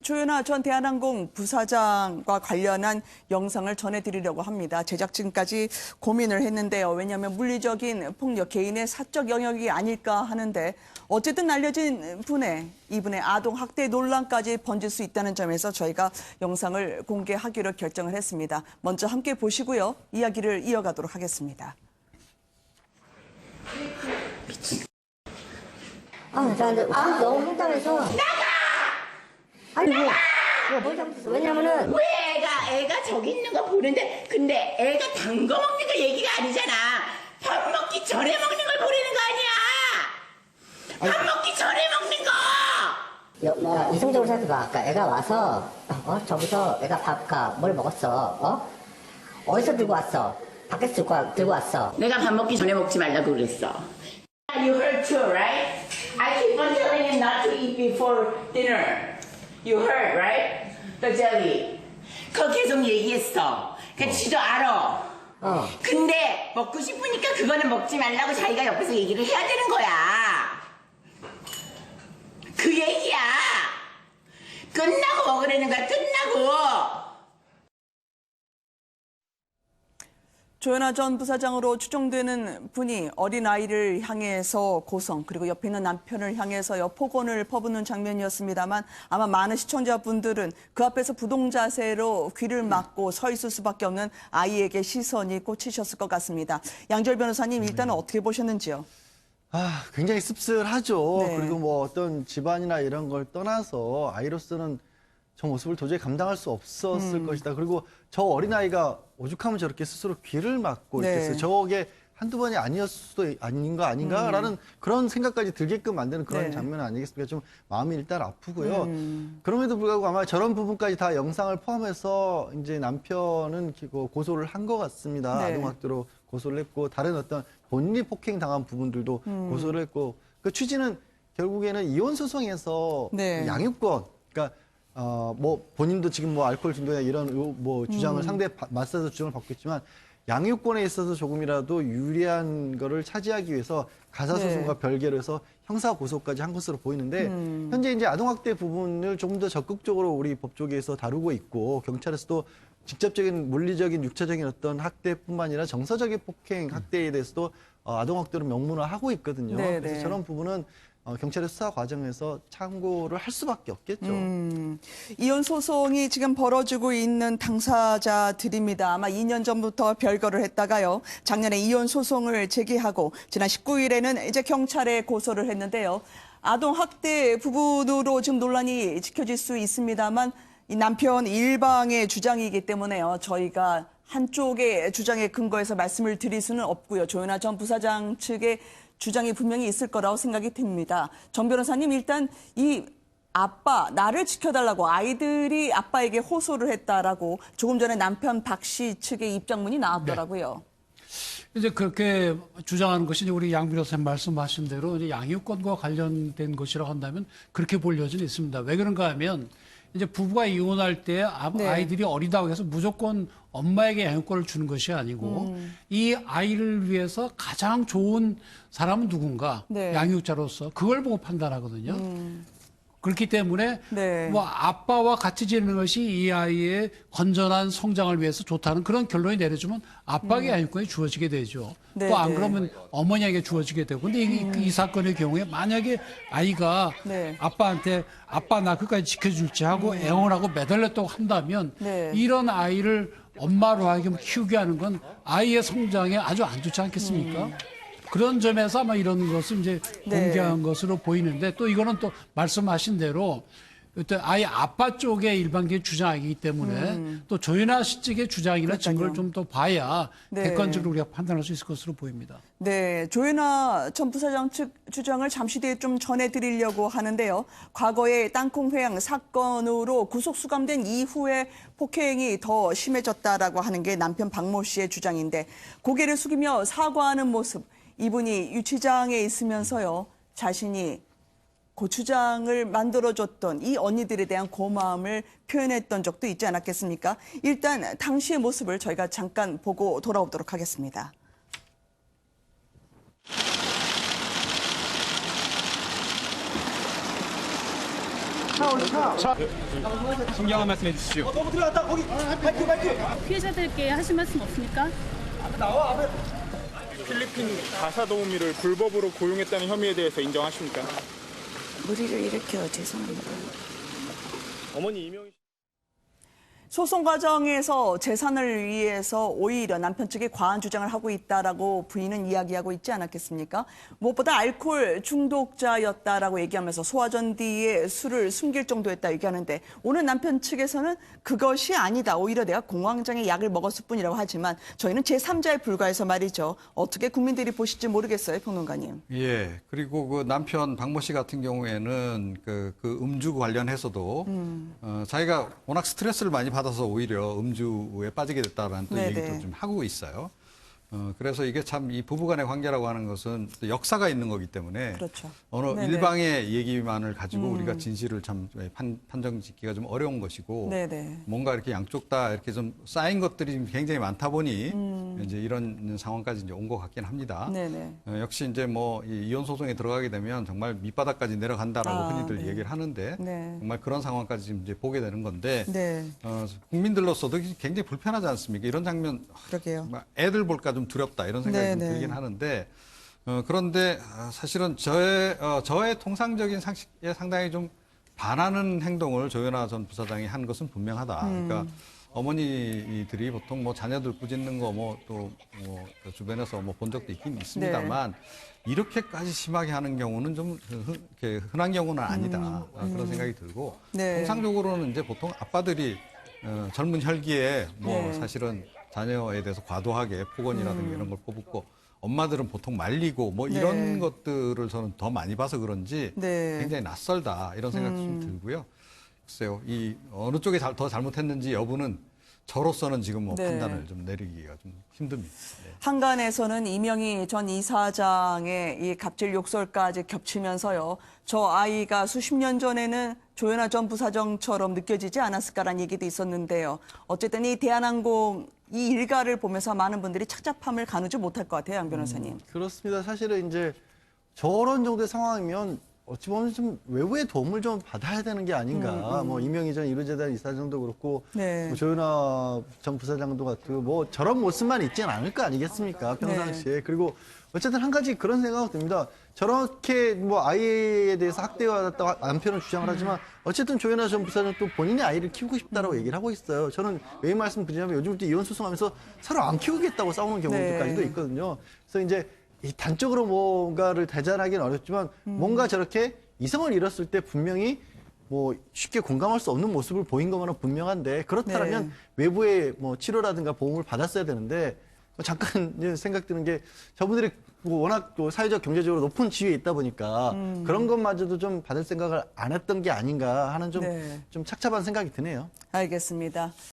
조현아 전 대한항공 부사장과 관련한 영상을 전해드리려고 합니다. 제작진까지 고민을 했는데요. 왜냐하면 물리적인 폭력, 개인의 사적 영역이 아닐까 하는데 어쨌든 알려진 이분의 아동 학대 논란까지 번질 수 있다는 점에서 저희가 영상을 공개하기로 결정을 했습니다. 먼저 함께 보시고요. 이야기를 이어가도록 하겠습니다. 나 근데 너무 황당해서. 아니 뭐 잘못했어. 왜냐면은 왜 애가 저기 있는 거 보는데 근데 애가 단 거 먹는 거 얘기가 아니잖아. 밥 먹기 전에 먹는 걸 보내는 거 아니야. 밥 먹기 전에 먹는 거. 이성적으로 생각해봐. 아까 애가 와서 저기서 애가 뭘 먹었어. 어디서 들고 왔어? 밖에서 들고 왔어. 내가 밥 먹기 전에 먹지 말라고 그랬어. You heard too, right? I keep on telling you not to eat before dinner. You heard, right? The jelly. 그거 계속 얘기했어. 그 지도 알아. 근데 먹고 싶으니까 그거는 먹지 말라고 자기가 옆에서 얘기를 해야 되는 거야. 그 얘기야. 끝나고 먹으라는 거야. 끝나고. 조현아 전 부사장으로 추정되는 분이 어린아이를 향해서 고성, 그리고 옆에 있는 남편을 향해서 폭언을 퍼붓는 장면이었습니다만 아마 많은 시청자분들은 그 앞에서 부동자세로 귀를 막고 서 있을 수밖에 없는 아이에게 시선이 꽂히셨을 것 같습니다. 양절 변호사님, 일단은 어떻게 보셨는지요? 굉장히 씁쓸하죠. 네. 그리고 뭐 어떤 집안이나 이런 걸 떠나서 아이로서는 저 모습을 도저히 감당할 수 없었을 것이다. 그리고 저 어린아이가 오죽하면 저렇게 스스로 귀를 막고 네. 있겠어요. 저게 한두 번이 아니었을 수도 아닌가라는 그런 생각까지 들게끔 만드는 그런 네. 장면 아니겠습니까? 좀 마음이 일단 아프고요. 그럼에도 불구하고 아마 저런 부분까지 다 영상을 포함해서 이제 남편은 고소를 한 것 같습니다. 네. 아동학대로 고소를 했고 다른 어떤 본인이 폭행당한 부분들도 고소를 했고 그 취지는 결국에는 이혼 소송에서 네. 양육권, 그러니까 뭐 본인도 지금 뭐 알코올 중독이나 이런 뭐 주장을 상대에 맞서서 주장을 받고 있지만 양육권에 있어서 조금이라도 유리한 거를 차지하기 위해서 가사소송과 네. 별개로 해서 형사 고소까지 한 것으로 보이는데 현재 이제 아동학대 부분을 조금 더 적극적으로 우리 법조계에서 다루고 있고 경찰에서도 직접적인 물리적인 육체적인 어떤 학대뿐만 아니라 정서적인 폭행 학대에 대해서도 아동학대로 명문화하고 있거든요. 네, 그래서 네. 저런 부분은 경찰의 수사 과정에서 참고를 할 수밖에 없겠죠. 이혼 소송이 지금 벌어지고 있는 당사자들입니다. 아마 2년 전부터 별거를 했다가요. 작년에 이혼 소송을 제기하고 지난 19일에는 이제 경찰에 고소를 했는데요. 아동 학대 부분으로 지금 논란이 지켜질 수 있습니다만 이 남편 일방의 주장이기 때문에요. 저희가 한쪽의 주장에 근거해서 말씀을 드릴 수는 없고요. 조현아 전 부사장 측의 주장이 분명히 있을 거라고 생각이 듭니다. 정 변호사님, 일단 이 아빠, 나를 지켜달라고 아이들이 아빠에게 호소를 했다라고 조금 전에 남편 박 씨 측의 입장문이 나왔더라고요. 네. 이제 그렇게 주장하는 것이 우리 양 변호사님 말씀하신 대로 이제 양육권과 관련된 것이라고 한다면 그렇게 볼 여지는 있습니다. 왜 그런가 하면 이제 부부가 이혼할 때 네. 아이들이 어리다고 해서 무조건 엄마에게 양육권을 주는 것이 아니고 이 아이를 위해서 가장 좋은 사람은 누군가 네. 양육자로서 그걸 보고 판단하거든요. 그렇기 때문에 네. 뭐 아빠와 같이 지내는 것이 이 아이의 건전한 성장을 위해서 좋다는 그런 결론이 내려지면 아빠에게 양육권이 주어지게 되죠. 네, 또 안 네. 그러면 어머니에게 주어지게 되고. 근데 이 사건의 경우에 만약에 아이가 네. 아빠한테 아빠 나 끝까지 지켜줄지 하고 애원하고 매달렸다고 한다면 네. 이런 아이를 엄마로 하여금 키우게 하는 건 아이의 성장에 아주 안 좋지 않겠습니까? 그런 점에서 아마 이런 것을 이제 네. 공개한 것으로 보이는데 또 이거는 또 말씀하신 대로 또 아이 아빠 쪽의 일방적인 주장이기 때문에 또 조현아 씨 측의 주장이나 증거를 좀 더 봐야 네. 객관적으로 우리가 판단할 수 있을 것으로 보입니다. 네, 조현아 전 부사장 측 주장을 잠시 뒤에 좀 전해드리려고 하는데요. 과거에 땅콩회항 사건으로 구속 수감된 이후에 폭행이 더 심해졌다라고 하는 게 남편 박모 씨의 주장인데 고개를 숙이며 사과하는 모습, 이분이 유치장에 있으면서요, 자신이 고추장을 만들어줬던 이 언니들에 대한 고마움을 표현했던 적도 있지 않았겠습니까? 일단 당시의 모습을 저희가 잠깐 보고 돌아오도록 하겠습니다. 신경한 말씀해 주십시오. 피해자들께 하실 말씀 없습니까? 필리핀 가사 도우미를 불법으로 고용했다는 혐의에 대해서 인정하십니까? 무리를 일으켜 죄송합니다. 어머니 이명희 소송 과정에서 재산을 위해서 오히려 남편 측이 과한 주장을 하고 있다라고 부인은 이야기하고 있지 않았겠습니까? 무엇보다 알코올 중독자였다라고 얘기하면서 소화전 뒤에 술을 숨길 정도였다 얘기하는데 오늘 남편 측에서는 그것이 아니다. 오히려 내가 공황장애 약을 먹었을 뿐이라고 하지만 저희는 제3자에 불과해서 말이죠. 어떻게 국민들이 보실지 모르겠어요, 평론가님. 예. 그리고 그 남편 박모 씨 같은 경우에는 그 음주 관련해서도 자기가 워낙 스트레스를 많이 받아서 오히려 음주에 빠지게 됐다라는 또 네네. 얘기도 좀 하고 있어요. 그래서 이게 참 이 부부간의 관계라고 하는 것은 또 역사가 있는 거기 때문에 그렇죠. 어느 네네. 일방의 얘기만을 가지고 우리가 진실을 참 판정 짓기가 좀 어려운 것이고 네네. 뭔가 이렇게 양쪽 다 이렇게 좀 쌓인 것들이 굉장히 많다 보니 이제 이런 상황까지 이제 온 것 같긴 합니다. 네네. 역시 이제 뭐 이 이혼 소송에 들어가게 되면 정말 밑바닥까지 내려간다라고 흔히들 네. 얘기를 하는데 네. 정말 그런 상황까지 지금 이제 보게 되는 건데 네. 국민들로서도 굉장히 불편하지 않습니까? 이런 장면 그러게요. 정말 애들 볼까 좀 두렵다 이런 생각이 좀 네네. 들긴 하는데 그런데 사실은 저의 통상적인 상식에 상당히 좀 반하는 행동을 조현아 전 부사장이 한 것은 분명하다. 그러니까 어머니들이 보통 뭐 자녀들 꾸짖는 거 뭐 또 뭐 주변에서 뭐 본 적도 있긴 있습니다만 이렇게까지 심하게 하는 경우는 좀 이렇게 흔한 경우는 아니다. 그런 생각이 들고 네. 통상적으로는 이제 보통 아빠들이 젊은 혈기에 뭐 네. 사실은 자녀에 대해서 과도하게 폭언이라든가 이런 걸 퍼붓고 엄마들은 보통 말리고 뭐 네. 이런 것들을 저는 더 많이 봐서 그런지 네. 굉장히 낯설다 이런 생각도 좀 들고요. 글쎄요, 이 어느 쪽이 더 잘못했는지 여부는 저로서는 지금 뭐 네. 판단을 좀 내리기가 좀 힘듭니다. 네. 한간에서는 이명희 전 이사장의 이 갑질 욕설까지 겹치면서요. 저 아이가 수십 년 전에는 조현아 전 부사장처럼 느껴지지 않았을까라는 얘기도 있었는데요. 어쨌든 이 대한항공 이 일가를 보면서 많은 분들이 착잡함을 가누지 못할 것 같아요, 양 변호사님. 그렇습니다. 사실은 이제 저런 정도의 상황이면 어찌 보면 좀 외부의 도움을 좀 받아야 되는 게 아닌가. 뭐 이명희 전 이루재단 이사장도 그렇고 네. 뭐 조현아 전 부사장도 같고 뭐 저런 모습만 있지는 않을 거 아니겠습니까? 평상시에. 그리고 어쨌든 한 가지 그런 생각이 듭니다. 저렇게 뭐 아이에 대해서 학대받았다고 남편은 주장을 하지만 어쨌든 조현아 전 부사장 또 본인의 아이를 키우고 싶다라고 얘기를 하고 있어요. 저는 왜 이 말씀 드리냐면 요즘부터 이혼 소송하면서 서로 안 키우겠다고 싸우는 경우들까지도 네. 있거든요. 그래서 이제 이 단적으로 뭔가를 대잔하기는 어렵지만 뭔가 저렇게 이성을 잃었을 때 분명히 뭐 쉽게 공감할 수 없는 모습을 보인 것만은 분명한데 그렇다면 네. 외부의 뭐 치료라든가 보험을 받았어야 되는데 잠깐 생각 드는 게 저분들이 뭐 워낙 또 사회적 경제적으로 높은 지위에 있다 보니까 그런 것마저도 좀 받을 생각을 안 했던 게 아닌가 하는 좀 네. 착잡한 생각이 드네요. 알겠습니다.